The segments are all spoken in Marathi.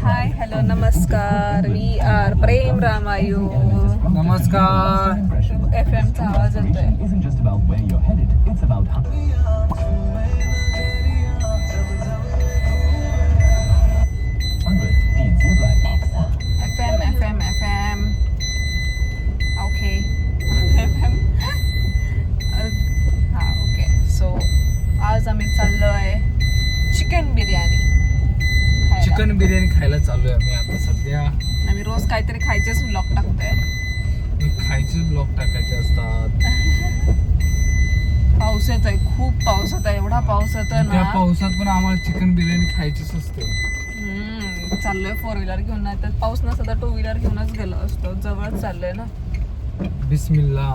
हाय हॅलो नमस्कार वी आर प्रेम रामायू. नमस्कार. FM चा आवाज येतोय. FM ओके FM हा ओके. सो आज आम्ही चाललोय चिकन बिर्याणी खायला. चिकन बिर्याणी खायला चालू आहे आम्ही आता सध्या. आम्ही रोज काहीतरी खायचेच व्लॉग टाकतोय. खायचे ब्लॉग टाकायचे असतात. पाऊस येतोय, खूप पाऊस येतोय, एवढा पाऊस येतोय त्या ना. पावसात पण आम्हाला चिकन बिर्याणी खायचीच असते. चाललोय 4 व्हीलर घेऊन, नाही तर पाऊस नसता तर 2 व्हीलर घेऊनच गेलो असतो. जवळच चाललोय ना. बिस्मिल्ला.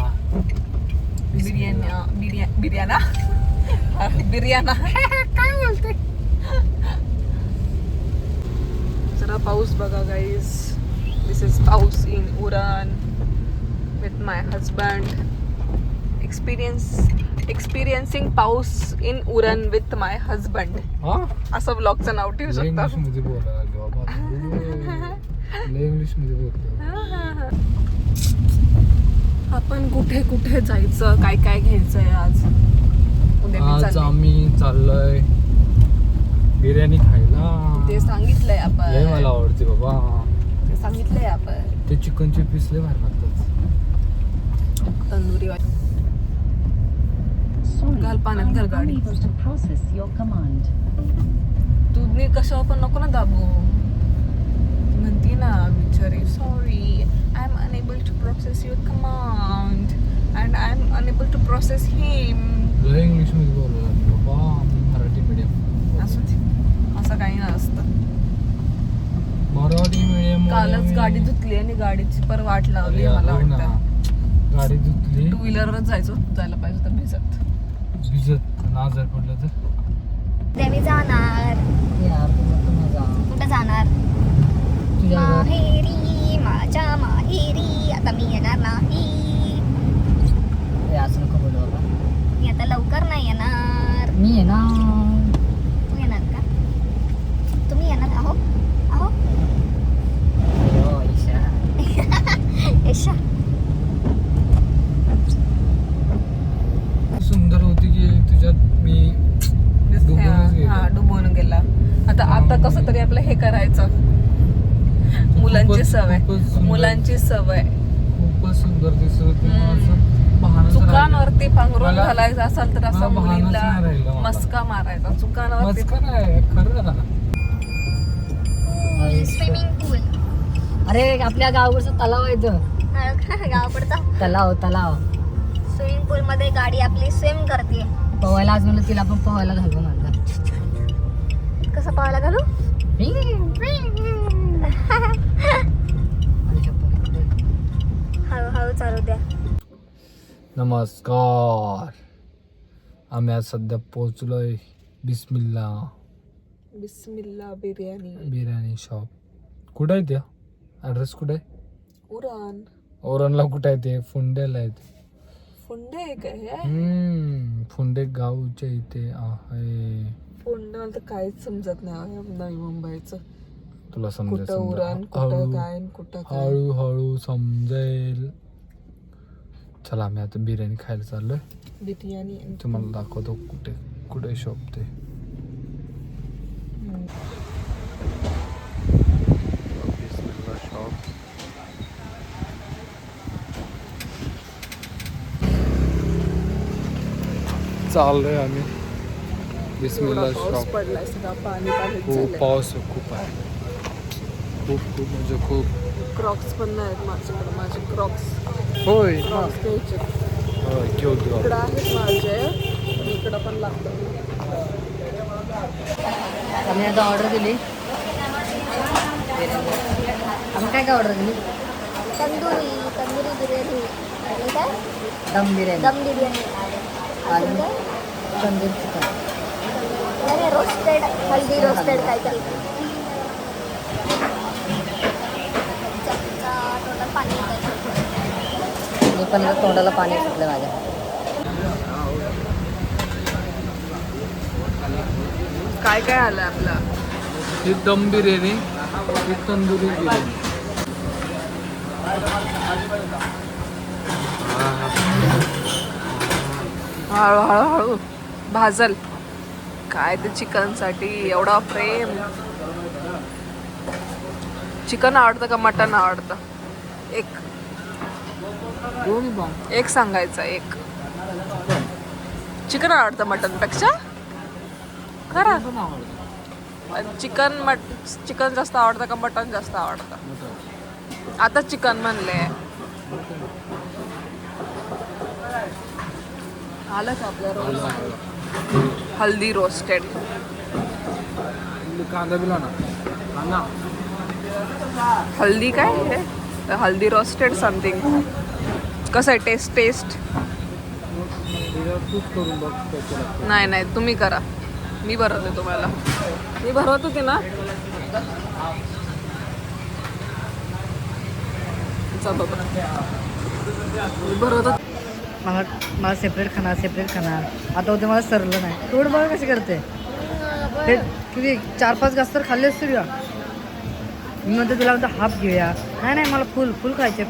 बिर्याणा काय बोलते. जरा पाऊस बघा गाईज. दिस इज पाऊस in Uran with my husband. Experiencing पाऊस in Uran with my husband. असं ब्लॉगचं नाव ठेवू शकता. इंग्लिश मध्ये बोलायला इंग्लिश मध्ये बोलतो. आपण कुठे कुठे जायचं, काय काय घ्यायचंय आज. आज आम्ही चाललोय बिर्याणी खायला. ते सांगितलंय आपण. लय मला आवडते बाबा. ते सांगितलंय आपण. ते चिकनचे पीस लय भारी लागतात. तंदुरी घाल पाण्यात, घाल गाडी. तुम्ही कशावर पण नको ना दाबू. म्हणती ना बिचारी, sorry I am unable to process your command and I am unable to process हिम. लय इंग्लिश मध्ये बोलायला लागले बाबा. मराठी मीडियम असं काही नसतं. मराठी मीडियम. कालच गाडी धुतली आणि गाडीची पर वाट लावली. मला वाटतं गाडी धुतली. 2 व्हीलरवरच जायला पाहिजे तर भिजत नाजर पडलं तर मी जाणार. कुठं जाणार? माहेरी, माझ्या माहेरी. आता मी येणार नाही. असं नको बोलू बाबा. मी आता लवकर नाही येणार. मी येणार. तू येणार का? तुम्ही येणार आहो आहो. अयो ईशा. यशा सुंदर होती की तुझ्यात मी डुबून गेला. आता कसं तरी आपलं हे करायचं. मुलांची सवय. खूपच सुंदर दिसत होती. चुकांवरती पांघरून घालायचं असेल तर असं मला बहाणाच मुलीला नाही राहिला मला. मस्का मारायचा. चुकांवरती खरं. स्विमिंग पूल. अरे आपल्या गावाकडचा तलाव आहे इथं. गावाकडचा तलाव. स्विमिंग पूल मध्ये गाडी आपली स्विम करते. पोहायला आज म्हणलं तिला पण पोहायला घालतो म्हणलं. कसं पाहायला घालू? हळूहळू चालू द्या. नमस्कार. आम्ही आज सध्या पोहोचलोय बिस्मिल्ला बिर्याणी शॉप. कुठं आहे त्या? ॲड्रेस कुठं आहे? उरणला कुठं आहे ते? फुंडेला आहे ते. फुंडे काय? फुंडे गावच्या इथे आहे. फुंडे मला तर काहीच समजत नाही नवी मुंबईचं. तुला समजेल. कुठं उरण, कुठं काय, कुठं काय. हळूहळू समजेल. चला आम्ही आता बिर्याणी खायला चाललोय. बिर्याणी तुम्हाला दाखवतो कुठे शॉप ते. शॉप चाललोय आम्ही बिस्मिल्ला शॉप. पडलाय सगळा पाणी खूप पाऊस खूप आहे. खूप म्हणजे खूप. क्रॉक्स पण नाहीत माझ्याकडे. माझे क्रॉक्स होय घ्यायचे. घेऊ इकडं आहेत माझे. इकडं पण लागतं. आम्ही आता ऑर्डर दिली. आम्ही काय ऑर्डर दिली? तंदुरी बिर्याणी आणि काय? दम बिर्याणी. आणि तंदूर चिकन. रोस्टेड हल्दी रोस्टेड काहीतरी. तोंडात पाणी येतं. मी पण तोंडाला पाणी सुटलं माझ्या. काय काय आलं आपलं? ही दम बिर्याणी, ही तंदुरी बिर्याणी. हळूहळू भाजल. काय ते चिकन साठी एवढा प्रेम. चिकन आवडतं का मटन आवडतं? दोन्ही पण. एक सांगायचं. एक चिकन आवडतं मटन पेक्षा? खरा पण आवडतं. चिकन जास्त आवडतं का मटन जास्त आवडतं? आता चिकन म्हणले. आलं का आपलं रोस्ट? हल्दी रोस्टेड. कांदा बिला ना कांदा. हल्दी काय हे? हल्दी रोस्टेड समथिंग. कसं आहे टेस्ट? तूच करून बघ त्याच्याला. नाही तुम्ही करा. मी भरवते तुम्हाला. मी भरवत होते ना. मी भरवत होते. मला सेपरेट खाणार आता होते मला सरलं नाही. थोडं बघा कशी करते. हे किती 4-5 घास तर खाल्ले असतील का? मी म्हणते तुला म्हणतो हाफ घेऊया. नाही मला फुल खायचे.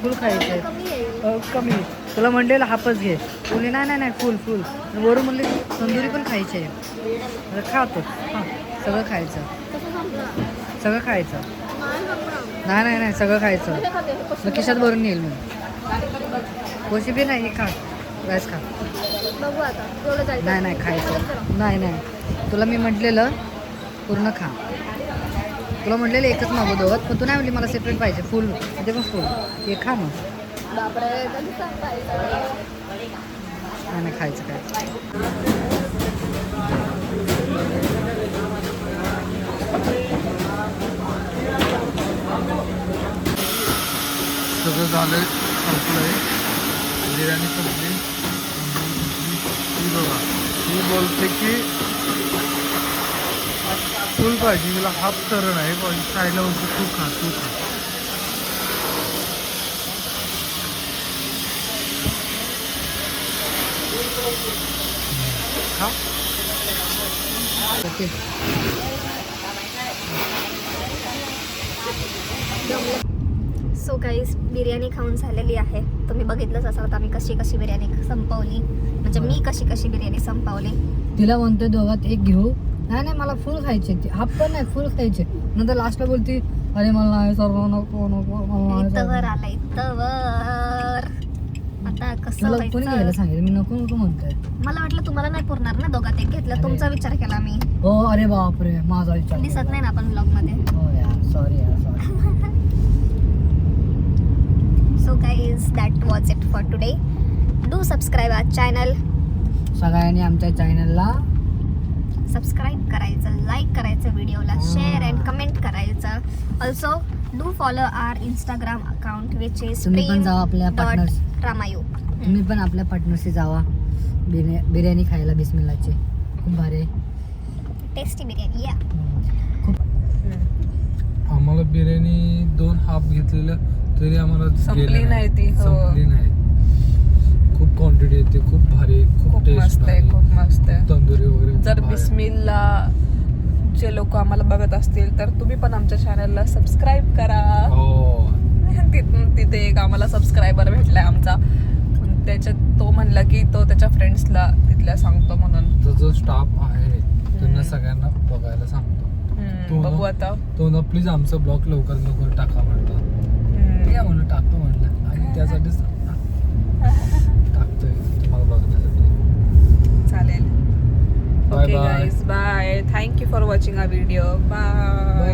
कमी तुला म्हणलेलं हाफच घे. बोलली नाही फुल. वरून म्हणले तंदुरी पण खायची आहे. खातो हां सगळं खायचं. नाही सगळं खायचं. मग खिशात भरून येईल मी. कोशिंबीर नाही हे खा. राईस खा. नाही खायचं. नाही तुला मी म्हटलेलं पूर्ण खा. तुला म्हटलेलं एकच मागू दोघत पण तू नाही म्हटली मला सेपरेट पाहिजे. फुल ते पण फुल हे खा ना. नाही खायचं काय. सगळं झालं संपलंय. बिर्याणी संपली. ही बघा ही बोलते की फुल पाहिजे. तिला हाफ तरण आहे पण खायला होतं तू खा. ओके. सो गाईज बिर्याणी खाऊन झालेली आहे. तुम्ही बघितलंच असाल आम्ही कशी बिर्याणी संपवली. म्हणजे मी कशी बिर्याणी संपवली. तिला म्हणतोय दोघात एक घेऊ. नाही मला फुल खायचे. हाफ पण नाही फुल खायचे. नंतर लास्टला बोलती अरे मला नाही सर्व नको इथवर आला इथवर. आता कसं मला कोणी घ्यायला व्हायचं? सांगितलं मी नको म्हणतोय. मला वाटलं तुम्हाला नाही पुरणार ना दोघात एक घेतलं. तुमचा विचार केला मी. हो अरे बापरे माझा विचार. दिसत नाही ना आपण ब्लॉग मध्ये. हो यार sorry. So guys, that was it for today. Do subscribe our channel. सगळ्यांनी आमच्या चॅनलला सबस्क्राईब करायचं, लाईक करायचं, व्हिडिओला शेअर अँड कमेंट करायचं. Also do follow our Instagram account which is तुम्ही पण जावा आपल्या पार्टनर्स. रामायू. तुम्ही पण आपल्या पार्टनरशी जावा बिर्याणी खायला. बिस्मिल्लाची खूप भारी टेस्टी बिर्याणी या. आम्हाला बिर्याणी 2 हाफ घेतलेलं तरी आम्हाला संपली गेलं नाही ती. हो. संपली नाही. खूप क्वांटिटी येते. खूप भारी. खूप टेस्ट मस्त आहे. खूप मस्त आहे. तंदुरी वगैरे. जर बिस्मिल्ला जे लोक आम्हाला बघत असतील तर तुम्ही पण आमच्या चॅनलला सबस्क्राईब करा. हो. तिथे एक आम्हाला सबस्क्रायबर भेटलाय आमचा. त्याच्यात तो म्हणला की तो त्याच्या फ्रेंड्सला तिथल्या सांगतो म्हणून. जो स्टाफ आहे त्यांना सगळ्यांना बघायला सांगतो. बघू आता. तो ना प्लीज आमचं ब्लॉग लवकर टाका म्हणतात. या म्हणून टाकतो म्हटलं आणि त्यासाठीच टाकतोय तुम्हाला बघण्यासाठी. चालेल. Bye okay bye. Guys bye. Thank you for watching our video. Bye. Bye.